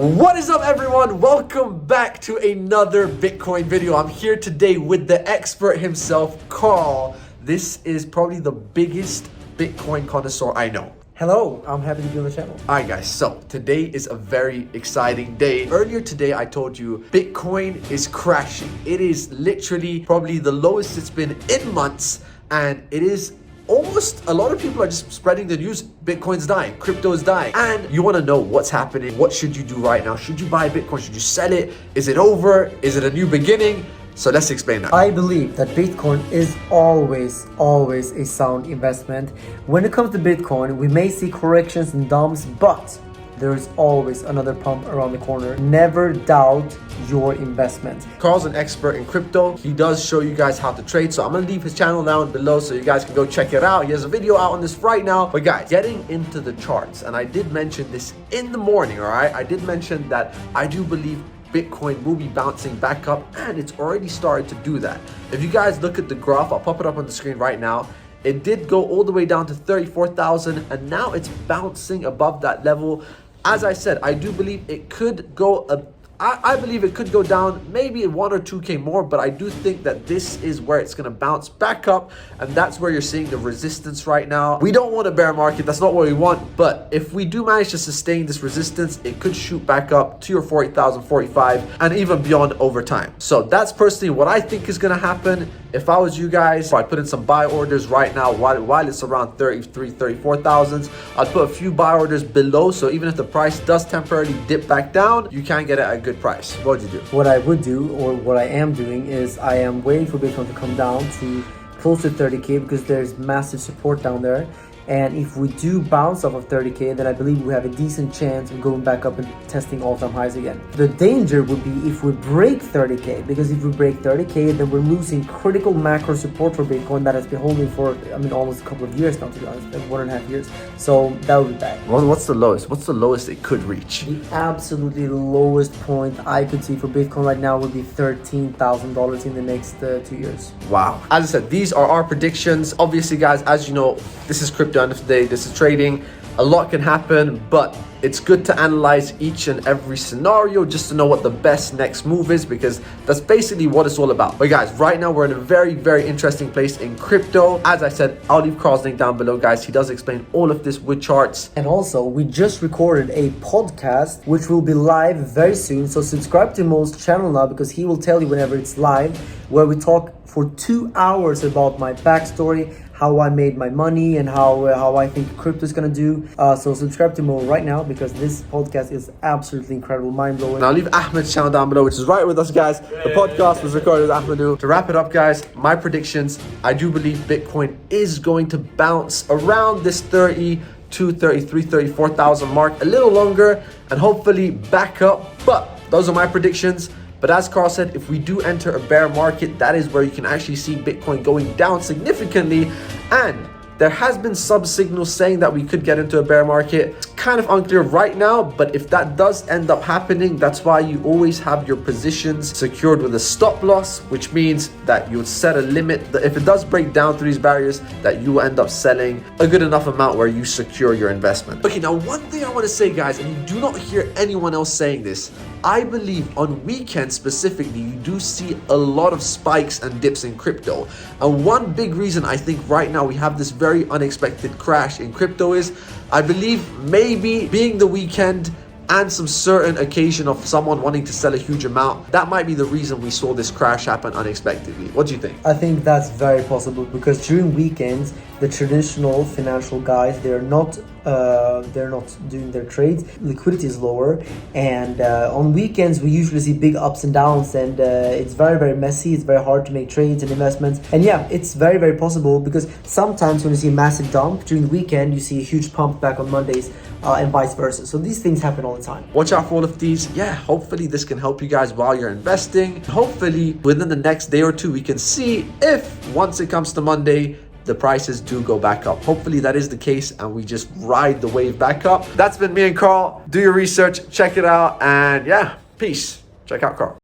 What is up, everyone? Welcome back to another Bitcoin video. I'm here today with the expert himself, Carl. This is probably the biggest Bitcoin connoisseur I know. Hello, I'm happy to be on the channel. Alright guys, so today is a very exciting day. Earlier today I told you Bitcoin is crashing. It is literally probably the lowest it's been in months, and it is almost, a lot of people are just spreading the news. Bitcoin's dying, crypto is dying, and you want to know what's happening. What should you do right now? Should you buy Bitcoin? Should you sell it? Is it over? Is it a new beginning? So let's explain that. I believe that Bitcoin is always a sound investment. When it comes to Bitcoin, we may see corrections and dumps, but there is always another pump around the corner. Never doubt your investment. Carl's an expert in crypto. He does show you guys how to trade. So I'm gonna leave his channel down below so you guys can go check it out. He has a video out on this right now. But guys, getting into the charts, and I did mention this in the morning, all right? I did mention that I do believe Bitcoin will be bouncing back up, and it's already started to do that. If you guys look at the graph, I'll pop it up on the screen right now. It did go all the way down to 34,000, and now it's bouncing above that level. As I said, I do believe it could go I believe it could go down maybe 1 or 2K more, but I do think that this is where it's going to bounce back up, and that's where you're seeing the resistance right now. We don't want a bear market. That's not what we want, but if we do manage to sustain this resistance, it could shoot back up to your 40,000, 45, and even beyond over time. So that's personally what I think is going to happen. If I was you guys, I'd put in some buy orders right now while it's around 33, 34,000. I'd put a few buy orders below, so even if the price does temporarily dip back down, you can get it at a good price. What would you do? What I would do, or what I am doing, is I am waiting for Bitcoin to come down to close to 30K because there's massive support down there. And if we do bounce off of 30K, then I believe we have a decent chance of going back up and testing all-time highs again. The danger would be if we break 30K, because if we break 30K, then we're losing critical macro support for Bitcoin that has been holding for, almost a couple of years now, to be honest, like 1.5 years. So that would be bad. Well, what's the lowest? What's the lowest it could reach? The absolutely lowest point I could see for Bitcoin right now would be $13,000 in the next 2 years. Wow. As I said, these are our predictions. Obviously, guys, as you know, this is crypto. End of the day, this is trading. A lot can happen, but it's good to analyze each and every scenario just to know what the best next move is, because that's basically what it's all about. But guys, right now we're in a very interesting place in crypto. As I said, I'll leave Carl's link down below, guys. He does explain all of this with charts. And also, we just recorded a podcast which will be live very soon, so subscribe to Mo's channel now, because he will tell you whenever it's live, where we talk for 2 hours about my backstory, how I made my money, and how I think crypto is gonna do. So subscribe to Mo right now, because this podcast is absolutely incredible, mind-blowing. And I'll leave Ahmed's channel down below, which is right with us, guys. The podcast was recorded with Ahmedu. To wrap it up, guys, my predictions, I do believe Bitcoin is going to bounce around this 32, 33, 34,000 mark a little longer, and hopefully back up. But those are my predictions. But as Carl said, if we do enter a bear market, that is where you can actually see Bitcoin going down significantly. And there has been some signals saying that we could get into a bear market. It's kind of unclear right now, but if that does end up happening, that's why you always have your positions secured with a stop loss, which means that you would set a limit that if it does break down through these barriers, that you will end up selling a good enough amount where you secure your investment. Okay, now one thing I want to say, guys, and you do not hear anyone else saying this, I believe on weekends specifically, you do see a lot of spikes and dips in crypto. And one big reason I think right now we have this very unexpected crash in crypto is, I believe maybe being the weekend and some certain occasion of someone wanting to sell a huge amount, that might be the reason we saw this crash happen unexpectedly. What do you think? I think that's very possible, because during weekends, the traditional financial guys, they're not doing their trades. Liquidity is lower, and on weekends we usually see big ups and downs, and it's very messy. It's very hard to make trades and investments. And yeah, it's very possible, because sometimes when you see a massive dump during the weekend, you see a huge pump back on Mondays, and vice versa. So these things happen all the time. Watch out for all of these. Yeah, hopefully this can help you guys while you're investing. Hopefully within the next day or two, we can see if once it comes to Monday, the prices do go back up. Hopefully that is the case, and we just ride the wave back up. That's been me and Carl. Do your research, check it out, and yeah, peace. Check out Carl.